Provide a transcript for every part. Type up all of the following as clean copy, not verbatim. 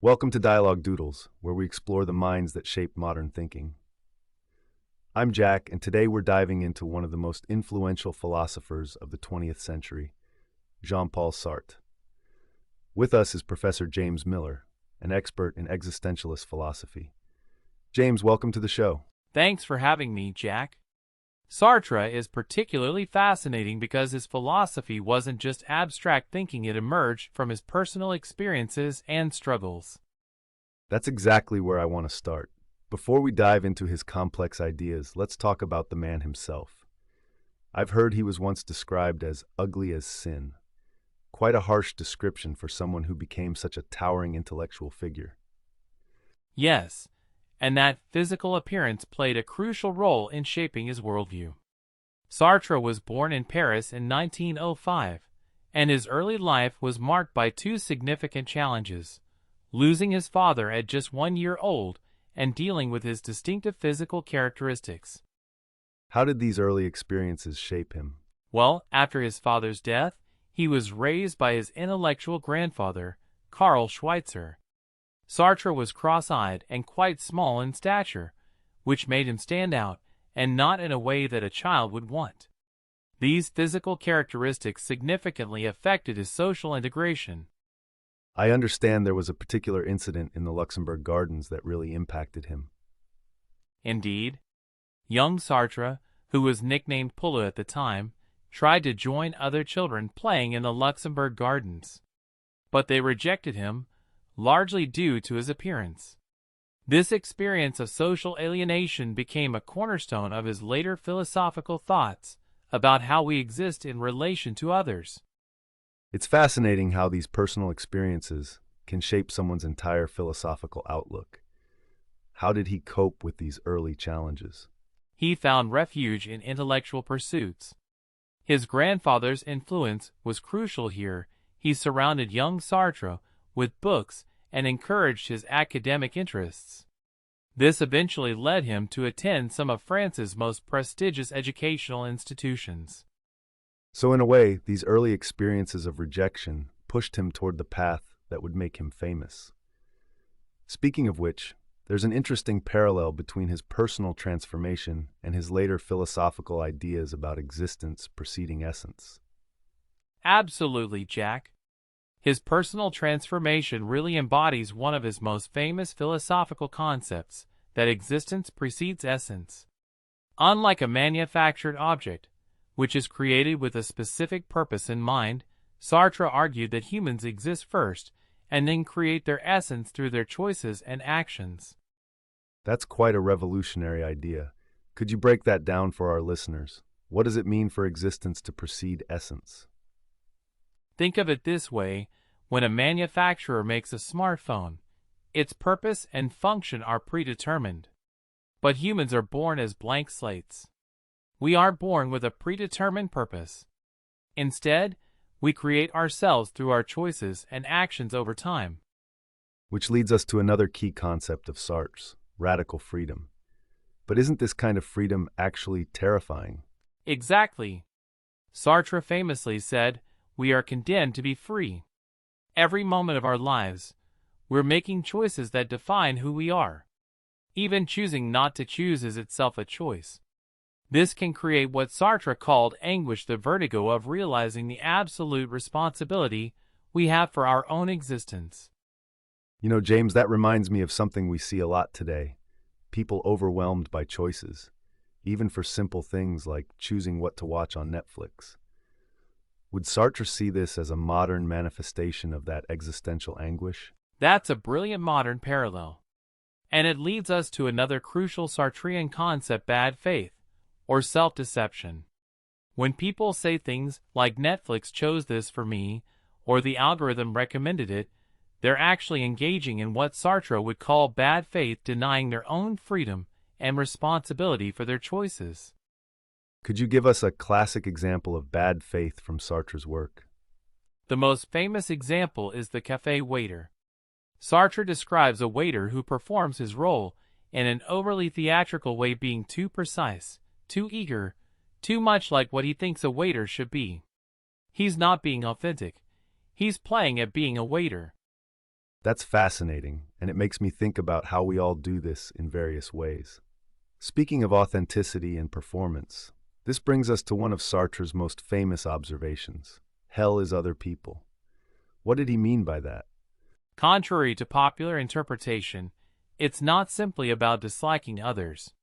Welcome to Dialogue Doodles, where we explore the minds that shape modern thinking. I'm Jack, and today we're diving into one of the most influential philosophers of the 20th century, Jean-Paul Sartre. With us is Professor James Miller, an expert in existentialist philosophy. James, welcome to the show. Thanks for having me, Jack. Sartre is particularly fascinating because his philosophy wasn't just abstract thinking, it emerged from his personal experiences and struggles. That's exactly where I want to start. Before we dive into his complex ideas, let's talk about the man himself. I've heard he was once described as ugly as sin. Quite a harsh description for someone who became such a towering intellectual figure. Yes, and that physical appearance played a crucial role in shaping his worldview. Sartre was born in Paris in 1905, and his early life was marked by two significant challenges: losing his father at just 1 year old and dealing with his distinctive physical characteristics. How did these early experiences shape him? Well, after his father's death, he was raised by his intellectual grandfather, Karl Schweitzer. Sartre was cross-eyed and quite small in stature, which made him stand out, and not in a way that a child would want. These physical characteristics significantly affected his social integration. I understand there was a particular incident in the Luxembourg Gardens that really impacted him. Indeed, young Sartre, who was nicknamed Poulou at the time, tried to join other children playing in the Luxembourg Gardens. But they rejected him, largely due to his appearance. This experience of social alienation became a cornerstone of his later philosophical thoughts about how we exist in relation to others. It's fascinating how these personal experiences can shape someone's entire philosophical outlook. How did he cope with these early challenges? He found refuge in intellectual pursuits. His grandfather's influence was crucial here. He surrounded young Sartre with books and encouraged his academic interests. This eventually led him to attend some of France's most prestigious educational institutions. So in a way, these early experiences of rejection pushed him toward the path that would make him famous. Speaking of which, there's an interesting parallel between his personal transformation and his later philosophical ideas about existence preceding essence. Absolutely, Jack. His personal transformation really embodies one of his most famous philosophical concepts, that existence precedes essence. Unlike a manufactured object, which is created with a specific purpose in mind, Sartre argued that humans exist first and then create their essence through their choices and actions. That's quite a revolutionary idea. Could you break that down for our listeners? What does it mean for existence to precede essence? Think of it this way: when a manufacturer makes a smartphone, its purpose and function are predetermined. But humans are born as blank slates. We aren't born with a predetermined purpose. Instead, we create ourselves through our choices and actions over time. Which leads us to another key concept of Sartre's, radical freedom. But isn't this kind of freedom actually terrifying? Exactly. Sartre famously said, "We are condemned to be free. Every moment of our lives, we're making choices that define who we are. Even choosing not to choose is itself a choice." This can create what Sartre called anguish, the vertigo of realizing the absolute responsibility we have for our own existence. You know, James, that reminds me of something we see a lot today. People overwhelmed by choices, even for simple things like choosing what to watch on Netflix. Would Sartre see this as a modern manifestation of that existential anguish? That's a brilliant modern parallel. And it leads us to another crucial Sartrean concept: bad faith, or self-deception. When people say things like "Netflix chose this for me," or "the algorithm recommended it," they're actually engaging in what Sartre would call bad faith, denying their own freedom and responsibility for their choices. Could you give us a classic example of bad faith from Sartre's work? The most famous example is the cafe waiter. Sartre describes a waiter who performs his role in an overly theatrical way, being too precise, too eager, too much like what he thinks a waiter should be. He's not being authentic. He's playing at being a waiter. That's fascinating, and it makes me think about how we all do this in various ways. Speaking of authenticity and performance, this brings us to one of Sartre's most famous observations. Hell is other people. What did he mean by that? Contrary to popular interpretation, it's not simply about disliking others.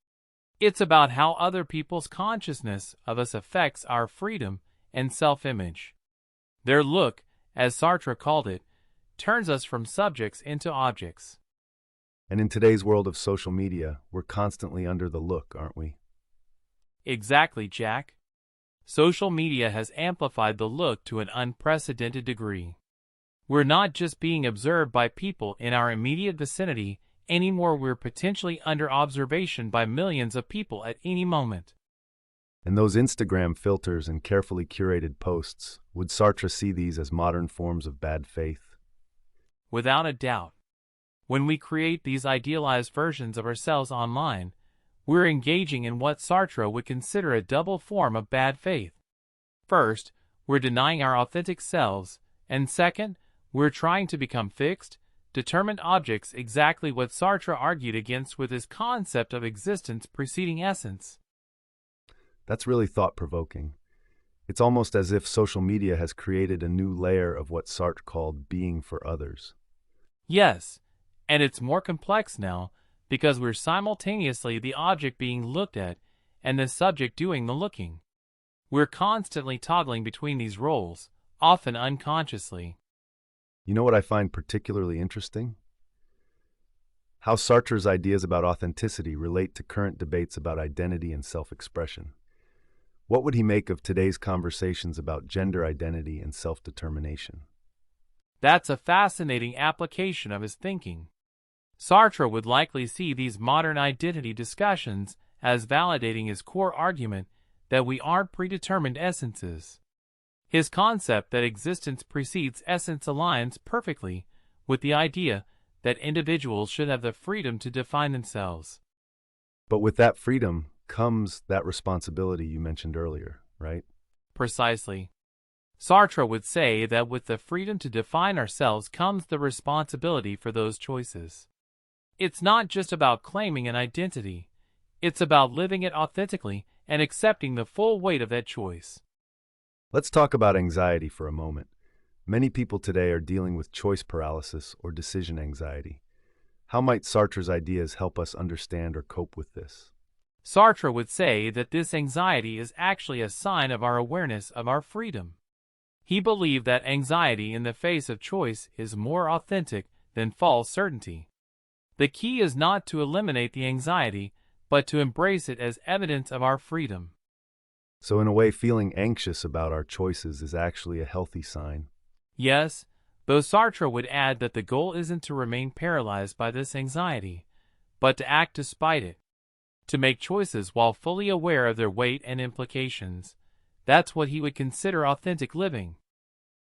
It's about how other people's consciousness of us affects our freedom and self-image. Their look, as Sartre called it, turns us from subjects into objects. And in today's world of social media, we're constantly under the look, aren't we? Exactly, Jack. Social media has amplified the look to an unprecedented degree. We're not just being observed by people in our immediate vicinity anymore, we're potentially under observation by millions of people at any moment. And those Instagram filters and carefully curated posts, would Sartre see these as modern forms of bad faith? Without a doubt. When we create these idealized versions of ourselves online, we're engaging in what Sartre would consider a double form of bad faith. First, we're denying our authentic selves, and second, we're trying to become fixed, determined objects, exactly what Sartre argued against with his concept of existence preceding essence. That's really thought-provoking. It's almost as if social media has created a new layer of what Sartre called being for others. Yes, and it's more complex now because we're simultaneously the object being looked at and the subject doing the looking. We're constantly toggling between these roles, often unconsciously. You know what I find particularly interesting? How Sartre's ideas about authenticity relate to current debates about identity and self-expression. What would he make of today's conversations about gender identity and self-determination? That's a fascinating application of his thinking. Sartre would likely see these modern identity discussions as validating his core argument that we aren't predetermined essences. His concept that existence precedes essence aligns perfectly with the idea that individuals should have the freedom to define themselves. But with that freedom comes that responsibility you mentioned earlier, right? Precisely. Sartre would say that with the freedom to define ourselves comes the responsibility for those choices. It's not just about claiming an identity. It's about living it authentically and accepting the full weight of that choice. Let's talk about anxiety for a moment. Many people today are dealing with choice paralysis or decision anxiety. How might Sartre's ideas help us understand or cope with this? Sartre would say that this anxiety is actually a sign of our awareness of our freedom. He believed that anxiety in the face of choice is more authentic than false certainty. The key is not to eliminate the anxiety, but to embrace it as evidence of our freedom. So in a way, feeling anxious about our choices is actually a healthy sign. Yes, though Sartre would add that the goal isn't to remain paralyzed by this anxiety, but to act despite it, to make choices while fully aware of their weight and implications. That's what he would consider authentic living.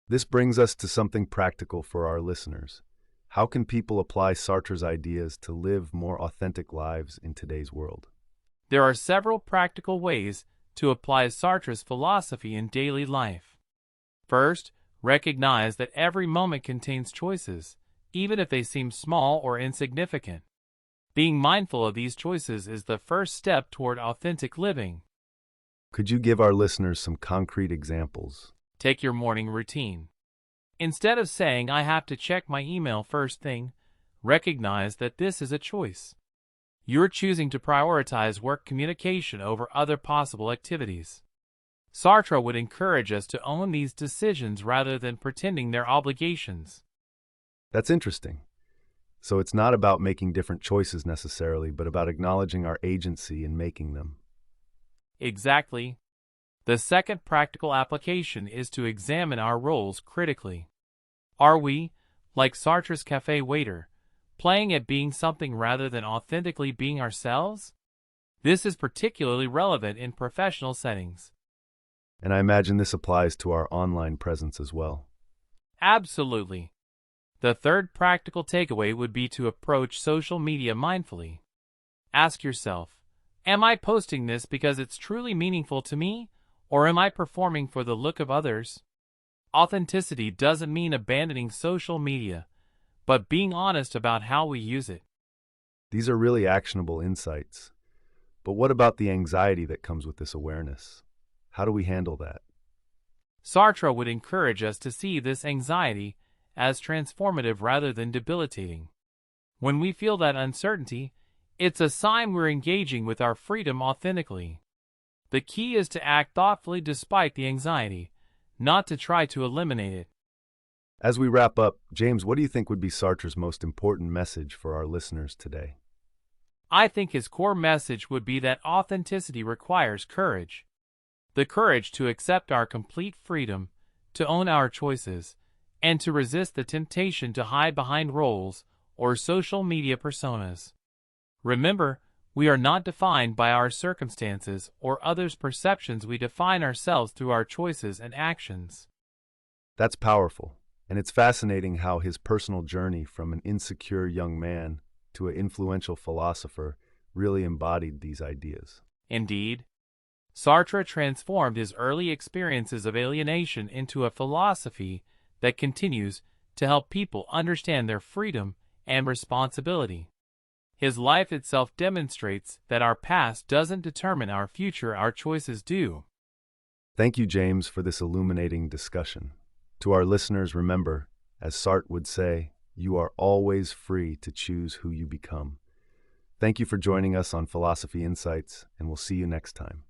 This brings us to something practical for our listeners. How can people apply Sartre's ideas to live more authentic lives in today's world? There are several practical ways to apply Sartre's philosophy in daily life. First, recognize that every moment contains choices, even if they seem small or insignificant. Being mindful of these choices is the first step toward authentic living. Could you give our listeners some concrete examples? Take your morning routine. Instead of saying, "I have to check my email first thing," recognize that this is a choice. You're choosing to prioritize work communication over other possible activities. Sartre would encourage us to own these decisions rather than pretending they're obligations. That's interesting. So it's not about making different choices necessarily, but about acknowledging our agency in making them. Exactly. The second practical application is to examine our roles critically. Are we, like Sartre's cafe waiter, playing at being something rather than authentically being ourselves? This is particularly relevant in professional settings. And I imagine this applies to our online presence as well. Absolutely. The third practical takeaway would be to approach social media mindfully. Ask yourself, am I posting this because it's truly meaningful to me, or am I performing for the look of others? Authenticity doesn't mean abandoning social media, but being honest about how we use it. These are really actionable insights. But what about the anxiety that comes with this awareness? How do we handle that? Sartre would encourage us to see this anxiety as transformative rather than debilitating. When we feel that uncertainty, it's a sign we're engaging with our freedom authentically. The key is to act thoughtfully despite the anxiety, not to try to eliminate it. As we wrap up, James, what do you think would be Sartre's most important message for our listeners today? I think his core message would be that authenticity requires courage. The courage to accept our complete freedom, to own our choices, and to resist the temptation to hide behind roles or social media personas. Remember, we are not defined by our circumstances or others' perceptions. We define ourselves through our choices and actions. That's powerful, and it's fascinating how his personal journey from an insecure young man to an influential philosopher really embodied these ideas. Indeed, Sartre transformed his early experiences of alienation into a philosophy that continues to help people understand their freedom and responsibility. His life itself demonstrates that our past doesn't determine our future, our choices do. Thank you, James, for this illuminating discussion. To our listeners, remember, as Sartre would say, you are always free to choose who you become. Thank you for joining us on Philosophy Insights, and we'll see you next time.